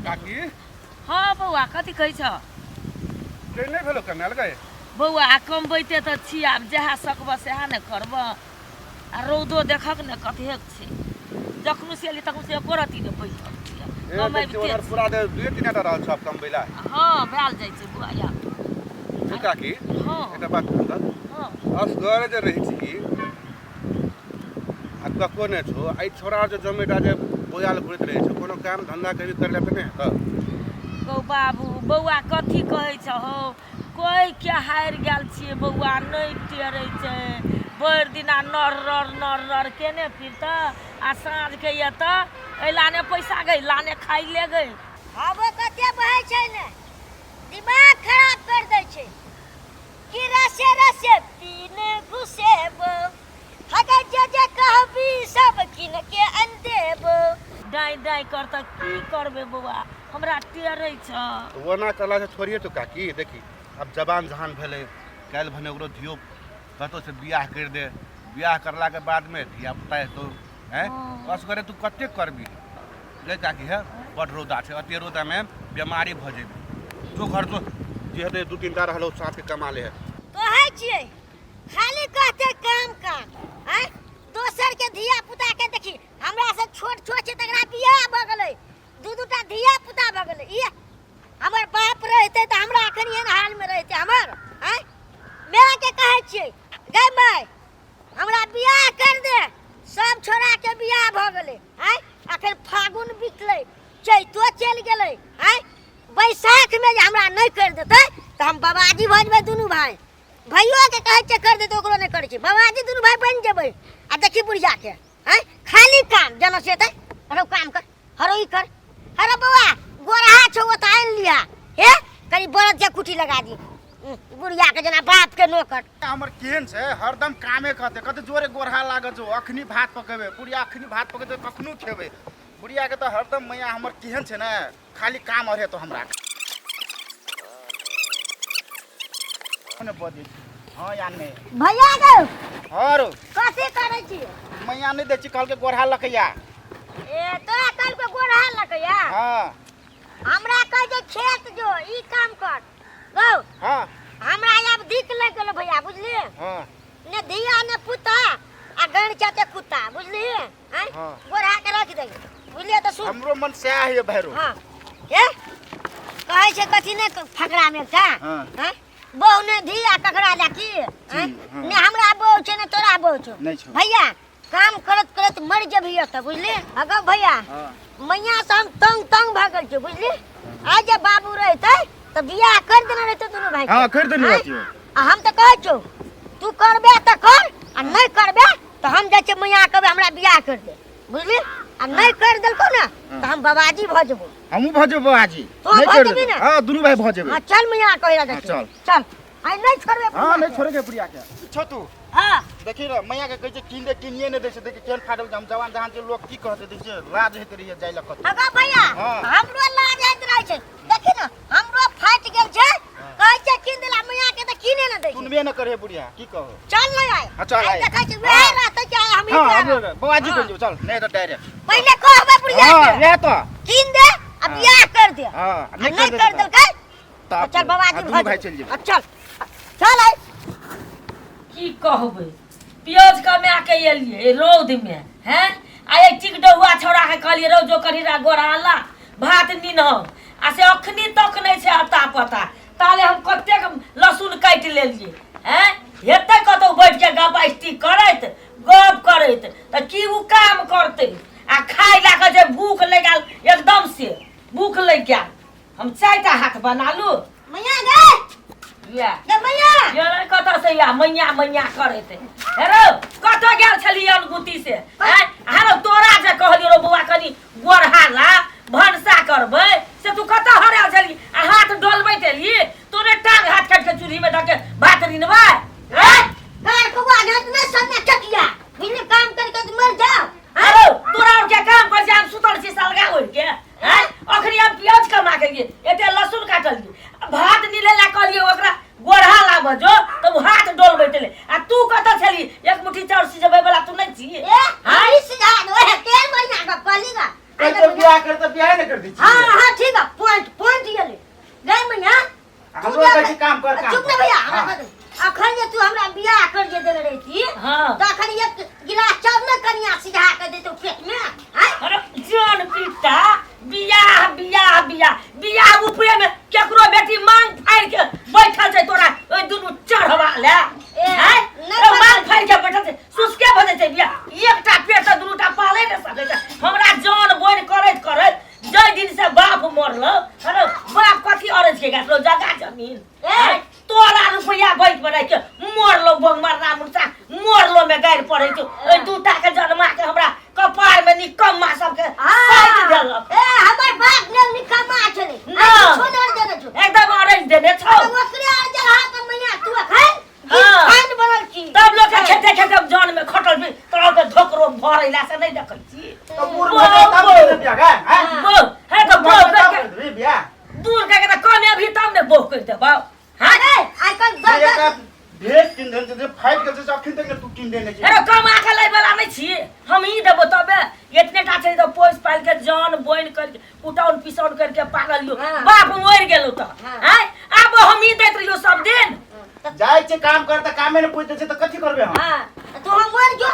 काकी हाँ बौआ कथी कहै छ ट्रेन नहीं भेलो करने लगे बौआ कमबैते तऽ छी आब जहाँ सकब सएह ने करब आ रौदो देखक ने कतेक छै जखन से एली तखन से एको रत्ती ने बैठल छी पूरा दे 2-3 टा रहल सब कमबैला हाँ भेल जाइ छै बौआ यार काकी हाँ एकटा बात कहू हाँ असगर जे रहै छी आ कको ने छो आई छोरा जे जमेटा जे बोयाल घुरैत रहै छै कोनो काम धंधा कभी करले त नै त गौ बाबू बौआ कथी कहै छ हो कोई के हारि गेल छियै बौआ नहि टेरै छै भरि दिना नर केने फिरत आ साँझके एत एहि लाने पैसा गई लाने खाइ ले गई हवा कते बहै छै ने दिमाग खराब कर दै छै कि रसे रसे पीने घुसेब हगे जे कहबी सब किन के अनदेब डाई डाई कर त की करबे बौआ हमरा टेरै छ ओना कला से छोड़िए तो काकी देखी अब जवान जहान भेले काल भने ओकरो धियो कतो से बियाह कर दे बियाह करला के बाद में धिया पुता तो हैं बस करे तू कते करबी ले काकी है बड़ रोदा छै अते रोदा में बीमारी भ जेबी जो घर जो जे हेते 2-3 टा रहलो साथ के कमा ले तो है छियै खाली कहते काम हैं दोसर के धिया पुता के देखी हमरा से छोट छोट छै तकरा बियाह भ गेलै दू टा धिया पुता भ गेलै ई हमर बाप रहते त हमरा अखन एहन हाल में रहते हमर हैं मैं के कहै छियै गै माय हमरा बियाह कर दे सब छोरा के बियाह भ गेलै हैं अखन फागुन बितलै चैतो चल गेलै हैं बैसाख में जे हमरा नहीं कर देतै त हम बाबाजी भ जेबै दुनू भाई भाइयों के कहै छै कर दे तो ओकरो नहीं करै छै बाबाजी दुनू भाई बन जेबै आ देखी बुढ़िया के हैं खाली काम जना से तै हरो काम कर हरो ई कर हरो बौआ गोरहा छौ त आइन लिया हे कनी बरद के कुटी लगा दी बुढ़िया के जना बाप के नौकर हमर केहन छै हरदम कामे करते कते जोरे गोरहा लागत जो अखनी भात पकेबे बुढ़िया अखनी भात पकेते कखनो खेबे बुढ़िया के त हरदम मैया हमर केहन छै ने खाली काम अरे तो हमरा ने बजे हां या ने भैया गौ हरो कथि करै छी मैया नहीं दे छी कल के गोरहा लकैया ए तोरा कल के गोरहा लकैया हां हमरा कह जे खेत जो ई काम कर गौ हां हमरा अब दिक लग गेल भैया बुझली हां ने धिया ने पुता आ गण चाते कुत्ता बुझली हैं गोरहा के रख दे बुझलिए त सुन हमरो मन से है भैरो हां हे कहै छै कथि ने फकरा में का हैं बहु ने धिया ककरा जाकी हैं ने हमरा बहु छै ने तोरा बहु छ भैया काम करत करत मर जेबही त बुझली अगो भैया मैया से हम तंग भागल छै बुझली आ जे बाबू रहते त बियाह कर देना रहते दुनू भाई हां कर देने रहतियो आ हम त कहै छौ तू करबे त कर आ नहीं करबे त हम जाय छै मैया कहबे हमरा बियाह कर दे बुझली आ नहीं कर देलको ना त हम बाबाजी भ जेबो हमहु भ जेबो बाबाजी नहीं कर देबी ना हां दुनू भाई भ जेबे हां चल मैया कहला जा चल चल आई नहीं छोड़बे हां नहीं छोड़े के बुढ़िया के छो तू हां देखी ना मैया के कहै छै किन दे किनिए ने दै छै देखी केन फाटल हम जवान जहान के लोग की कहते देखै छै लाज हेते रहिए जाय ल कत अगा भैया हमरो लाज हेत रहै छै देखी ना हमरो फाट गेल छै कहै छै किन देला मैया के त किने न दै छै सुनबे न करे बुढ़िया की कहो चल नहीं आए हां चल आए देखै छै वे रहते क्या हम ही बाबाजी बन जो चल नहीं तो डायरेक्ट पहले कहबे बुढ़िया हां ले तो किन दे अब बियाह कर दे हां नहीं कर देल के चल बाबाजी भाई चल जे चल चल आए की कहबै पियोज कमा के एलिए रौद में हैं आ एक टिकडहुआ छोड़ा के कहलिए रौ जो करीरा गोरहाला भात नीनह आ से अखनी तक नहीं छै अता पता ताले हम कते लहसुन काट लेलिए हैं हेते कतौ बैठ के गपास्टी करैत गप करैत त की उ काम करते आ खाइ ला के जे भूख लगल एकदम से भूख लग गया हम चायटा हाथ बना लू मैया गे या गे मैया ये कत से या मैया करैत हेरो कत गेल छली अनगुती से हैं हारो तोरा जे कहली रो बुआ कनी गोरहाला भनसा करबै से तू कत हरा छली आ हाथ डोलबै तेली तोरे टांग हाथ काट के चूल्ही में धके भात रिनबै हैं कार को आदत में सन्ना चकिया बिन काम करके मर जाओ हेरो तोरा और के काम कर जाम सुतल छी सलगा होई के हैं अखनी हम प्याज कमा के लिए एते लहसुन काटल भात निलेला कहलिए ओकरा गोरहाला बजो तो हाथ डोलबै तेले आ तू कत छली एक मुट्ठी चाउर सिजबै वाला तू नहीं छी ए हां सिजा ओए तेल महीना का कहलीगा तो बियाह कर तो बियाह न कर दी हां हां ठीक है कहै छी काम कर काम चुप ना भैया हमरा बता अखन जे तू हमरा बियाह कर जे देले रही हाँ। तो अखन एक गिलास चाउर न कनिया सिझा के देतो पेट में हैं अरे जान पिता बियाह बियाह बियाह बियाह ऊपरे में केकरो बेटी मांग फाड़ के बैठल छै तोरा ओइ दुनु चढ़वा ले हैं मांग फाड़ के बैठल छै सुसके भजे छै बियाह एकटा पेट से दुनुटा पाले न सकै छै हमरा जान बोन करैत करैत जय दिन से बाप मरलो अरे बाप कथी औरत के गाछलो जगह जमीन तोरा रुपया बैठ बनाई के मरलो मरना मुर्चा मरलो में गाड़ पड़े छै ओइ दूटा के जन्मा के हमरा कपार में निकम्मा सब के साइड देलक ए हमर बाप ने निकम्मा छले ना। छोड़ देने छो एकदम अरेंज देने छौ ओकरे आर जगह के मैया तू खान हाँ। खान बनल छी तब लोग के खेते खेते जान में खटल भी तोरा के धोकरो भरैला से नहीं देखै छी तो पूर भजे तब ने बियाह का हैं बो है तो बो रे बियाह दूर के तो कमे अभी तब ने बो कर देबौ हां अरे आई कल एक भेज किन देन से फाइट के से अखन तक तू किन देने छी अरे कमा के लै वाला नहीं छी हम ही देबो तबे इतने टा छै तो पोस पाल के जान बोइन करके कुटाउन पिसौन करके पागल लियो हाँ। बाप मर गेलो त हाँ। हैं अब हम ही दैत रहियो सब दिन जाय छै काम करता कामे ने पूछते छै त कथि करबे हम हां तो हम मर जो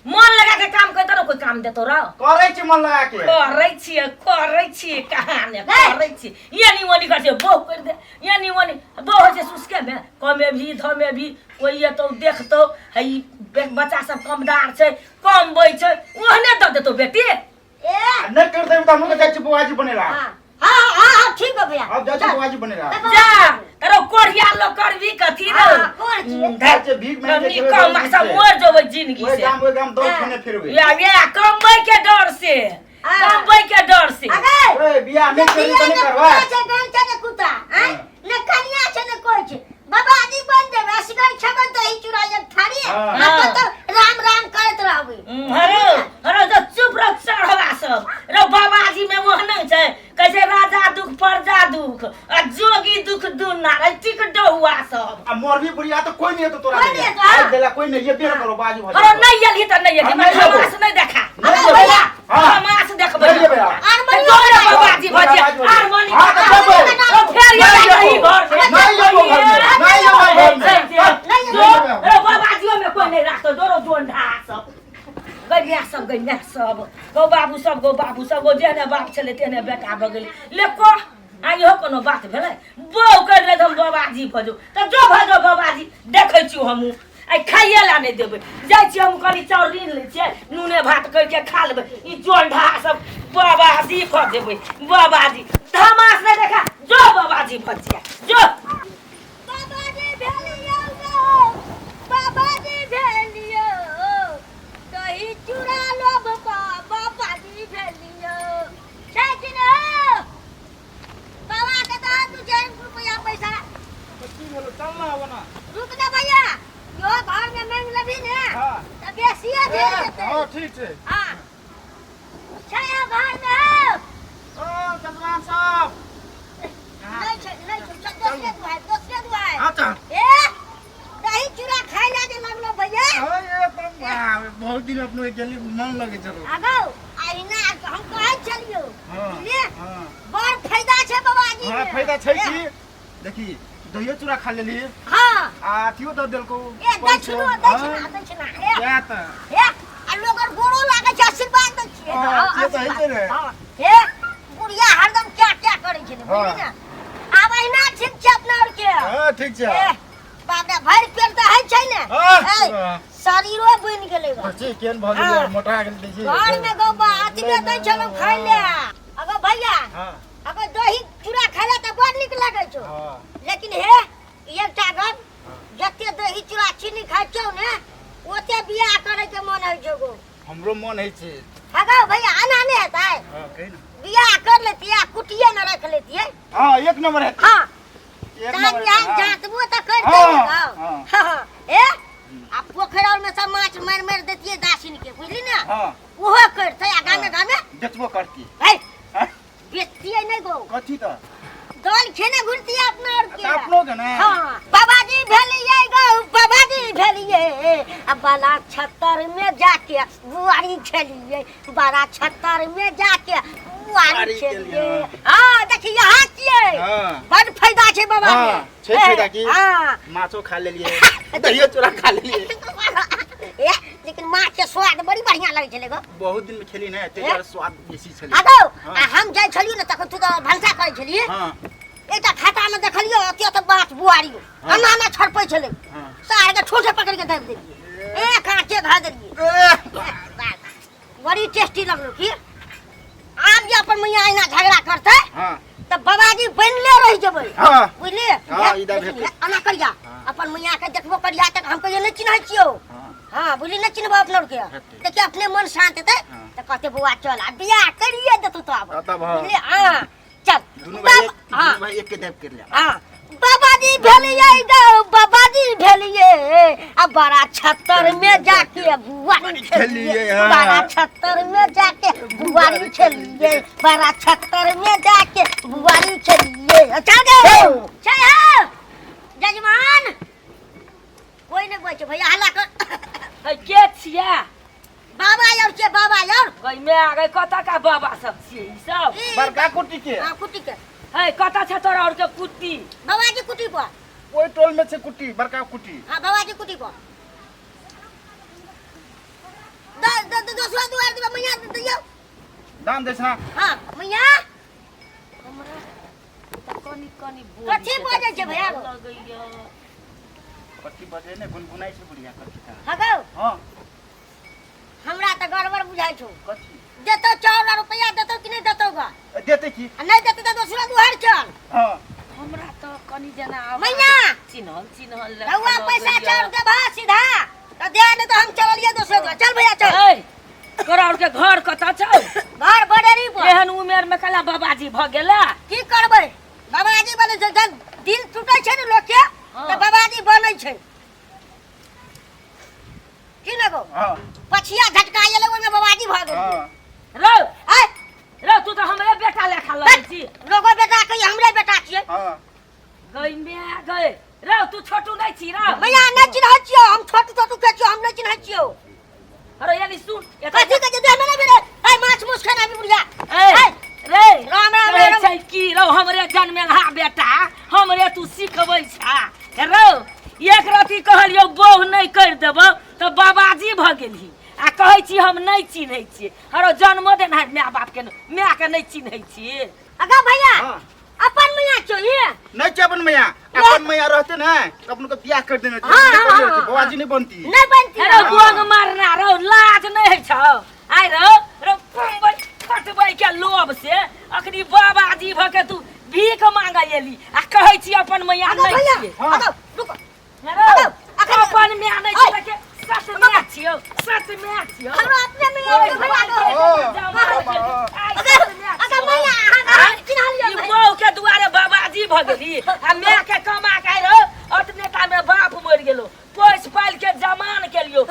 मन लगा के काम करत न कोई काम देतो रहो करै छी मन लगा के करै छी कहाँ ने करै छी यानी वनी कर बो कर दे यानी वनी बो हो छै सुसके में कमे भी धमे भी कोई ये तो देखतो हई बच्चा सब कमदार छै कम बै छै ओहने द देतो बेटी ए न कर देब त हम के जाय छी बुआजी बनेला हां हां ठीक है भैया अब जाय छी बुआजी बनेला जा तरो कोढ़िया लो करबी कथी रे हां कोन छी जाय छी भीख में हमनी कम सब मर जबै जिंदगी ओए से गाम दौड़ खेने फिरबे या कमबै के डर से कमबै के डर से अगर ओए बियाह में चोरी त नहीं करवा छै गान छै ने कुत्ता हैं न कनिया छै ने कोइ छै बाबाजी बन देबे असगर छबन दही चूड़ा एक थारी न तो राम राम करत रहबे हरो तो चुप रह चढ़वा सब रो बाबाजी में मोह नहीं छै कैसे राजा दुख प्रजा दुख आ जोगी दुख दुना रे टिक डहुआ सब आ मोरबी बुढ़िया तो कोई नहीं तो तोरा कोई नहीं तो, हाँ। देला कोई नहीं ये बेर करो बाजी भजे हरो नहीं एलही त नहीं एलही हाँ, मैं नहीं एबो। हमास नहीं देखा नहीं अरे भैया हाँ। हमास देखबै नहीं एबे। हारमोनियम तोरे बजाओ। बाबाजी भजे हारमोनियम हाँ, तो बजाओ। देखो। तो फेर ये नहीं नहीं एबो। घर से नहीं एबो घर में, नहीं एबो घर में। नहीं जो रो बाबाजियो में कोई नहीं राखतो दोरो दोंढा सब गैया सब गो बाबू सब गो जेने बाप छले तेने बेटा भ गेलै लेको आ इहो कोनो बात भेलै बौ कर ले हम बाबाजी भजो त जो भजो बाबाजी देखै छी हमहू आई खाइए ला नहीं देबै जाइ छी हम कनी चाउर रीन लै छियै नूने भात कर के खा लेबै ई जोंढा सब बाबाजी भ देबै बाबाजी धमास नहीं देखा जो बाबाजी भजिया जो बाबाजी भेलियो गो बाबाजी भेलियो दही चूड़ा लोभ बाबाजी भेलियो छै कि न बाबा के तो तू जेन रुपया पैसा की बोलो चल ना बना रुक ना भैया यो घर में मांग लेबी ने हां त बेसिए भेल जेतै हां ठीक छै हां छै घर में ओ चंद्रमान साहब नहीं छै दोसरे दुआय अच्छा ए दही चूड़ा खाइ ला जे लगलो भैया ओए बहुत दिन अपने गेली मन लगे चलो आगो आइना हम कहै चलियो हां बुझलिए हां बड़ फायदा छै बाबाजी हां फायदा छै की देखी दहियो चूड़ा खा लेली हां आ थियो द देलको ए दक्षिणो दक्षिणा क्या त ए आ लोगर गोरो लागे छै आशीर्वाद दै छियै हाँ, से तो है रे। हे बुढ़िया हरदम क्या करे छै बुझली ना आब अहिना ठीक छै अपना और के हां ठीक छै ए बाप रे भरि पेट त है छै ने हाँ। शरीरो बनि गेलै बा बच्चे केन भऽ हाँ। गेलै मोटा गेल देखी घर में गो बात में दै छलो खाइ ले अगो भैया हां अगर दही चूड़ा खाइला त बड़ नीक लागै छौ हां लेकिन हे एकटा गप जते दही चूड़ा चीनी खाइ छौ ने ओते बियाह करे के मन होइ छौ गो हमरो मन है छै अगो भैया आना नहीं हेतै हां कहि ना बियाह कर लेतियै कुटिये न रख लेतियै हां एक नंबर है हाँ एक जान नंबर जान है जातबो त कर हाँ, दे हाँ। ए आ पोखर में सब माछ मार देतियै दासिन के बुझली ना हां ओहो करतै आ गामे बेचबो करती है हां बेचतियै नहीं गो कथी त दल खेने घुरतियै अपना और के अपनो के ना हाँ बाबाजी भेलियै गो बाबाजी भेलियै अब बाला छत्तर में जाके बुआरी खेलियै बारा छत्तर में जाके बुआरी बुआरी खेलियै खेलियै। हाँ देखिए यहाँ छियै हां बड़ फायदा छै बाबा हां के छै फायदा की हां माछो खा लेलिए दहियो चूड़ा खा लेलिए ए लेकिन माछ के स्वाद बड़ी बढ़िया लगै छले गो बहुत दिन में खेली ना तेरे स्वाद बेसी छले आगो हम जाय छलियो न तखन तू तो भंसा करै छलिए हां एकटा खाता में देखलियो ओते त बात बुआरी अन्ना में छड़पै छले हां सार के ठोठे पकड़ के दब देलिए ए कांचे खा देलिए बड़ी टेस्टी लगलो की आब जे अपन मैया एना झगड़ा करते हां त बाबाजी बनले रह जेबै हां बुझलिए हां इधर भेट अना करिया अपन मैया के देखबो करिया तक हम कहियो नहीं चिन्है छियो हां बुझली नहीं चिन्हबो अपना के देखिए अपने मन शांत हेतै त कहते बुआ चल आ बियाह करिए देतौ तो अब बुझली हां चल दुनु भाई एक के देव कर लिया हां बाबाजी भेलिए गो बाबाजी भेलिए अब बड़ा छत्तर में जाके बुआरी खेलिए बड़ा छत्तर में जाके बुआरी खेलिए बड़ा छत्तर में जाके बुआरी खेलिए चल गए चल हो जजमान कोई नहीं बोल भैया हल्ला कर के छिया बाबा यार के बाबा यार गई में आ गई कता का बाबा सब छिए ई सब बड़का कुटी के हां कुटी के है कता छ तोरा और के कुट्टी बाबाजी कुटी पर ओई टोल में से कुटी बड़का कुटी हां बाबाजी कुटी पर दोसरा दुआर देबे मैया दियो दान दे छा हां मैया हमरा त कनी कनी बोल कथी बजै छै भैया गो? कथी बजे ने गुनगुनाई छै बुढ़िया कथी का हां गो हां हमरा त गड़बड़ बुझाइ छौ कथी देतो 4 रुपया देतो कि नहीं देतो गा देते की आ नहीं देते तो दूसरा दुआर चल हां हमरा त कनी जना मैया चिन्हल रउआ पैसा चढ़ के भा सीधा त दे ने तो हम चलिए दूसरा दुआर चल भैया चल ए तोरा और के घर कता छ घर बडेरी पर एहन उमेर में कला बाबाजी भ गेला की करबै बाबाजी बने छै जब दिल टूटे छै ने लोग के त बाबाजी बनै छै की न गो हां पछिया झटका एले ओइ में बाबाजी भ गेल हां रो ए रो तू त हमरे बेटा लेखा लगै छी लोगो बेटा कहि हमरे बेटा छियै हां गई में गई रो तू छोटू नहीं छी रो मैया नहीं चिन्है छियो हम छोटू छोटू के छियो हम नहीं चिन्है छियो अरे यानी सुन कथी के दे हमरे बेरे ए माछ मुछ खाना भी बुढ़िया ए रे राम राम कहै राम छै की रो हमरे जन्मेलहा बेटा हमरे तू सिखबै छा रो एक रति कहलियो बोह नहीं कर देबो त बाबाजी भ गेली आ कहै छी हम नहीं चिन्है छी हरो जन्म देना माय बाप के माय के नहीं चिन्है छी अगा भैया हां अपन मैया छो ये नहीं छै अपन मैया रहते ना अपन को बियाह कर देने चाहिए बाबाजी नहीं बनती नहीं बनती अरे गोंग मारना रो लाज नहीं है छौ आइ रो पंबै खटबै के लोभ से अखनी बाबाजी भ के तू भीख मांगा एली आ कहै छी अपन मैया अगा नहीं भैया छियै अगा रुको रो अपन मैया नहीं छियै के सच मैया छियौ सच मैया छियौ हमरा अपने मैया के भैया अगा मैया अगा चिन्ह लियो ई बहू के दुआरे बाबाजी भ गेली आ माय के कमा के आइ रो अतने टा में बाप मर गेलो पोस पाल के जमान के लियो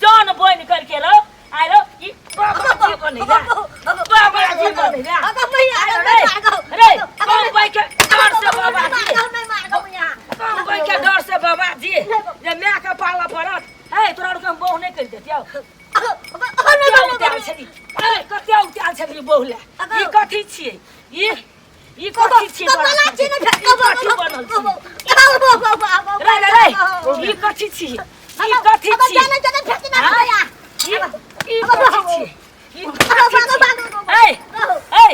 जान बन कर के रो आइ रो ई बाबाजी बने जा बाबाजी बने जा अगा मैया रे बम्बई के डर से बाबाजी नहीं मार गो मैया बम्बई के डर से बाबाजी जे माय के पाला पड़त हे तोरा के बहु नहीं कर देतियौ कते उताल छली बहु ले ई कथी छियै ई कथी छियै कपला छी ने कथी बनल छी रे ई कथी छियै ई कथी छियै जाने जाने फेंक ना भैया ई कथी छियै ई ए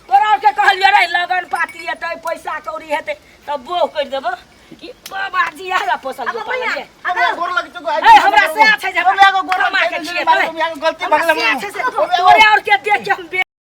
तोरा के कहलियो रे लगन पाती हेतै पैसा कौड़ी हेतै तब बोह कर देबो ई बाबाजी आला पोसल जो पाले अबे गोर लग तो ए हमरा से छै जे गोर लग कमा के छियै गलती भगले तोरे और के देख के हम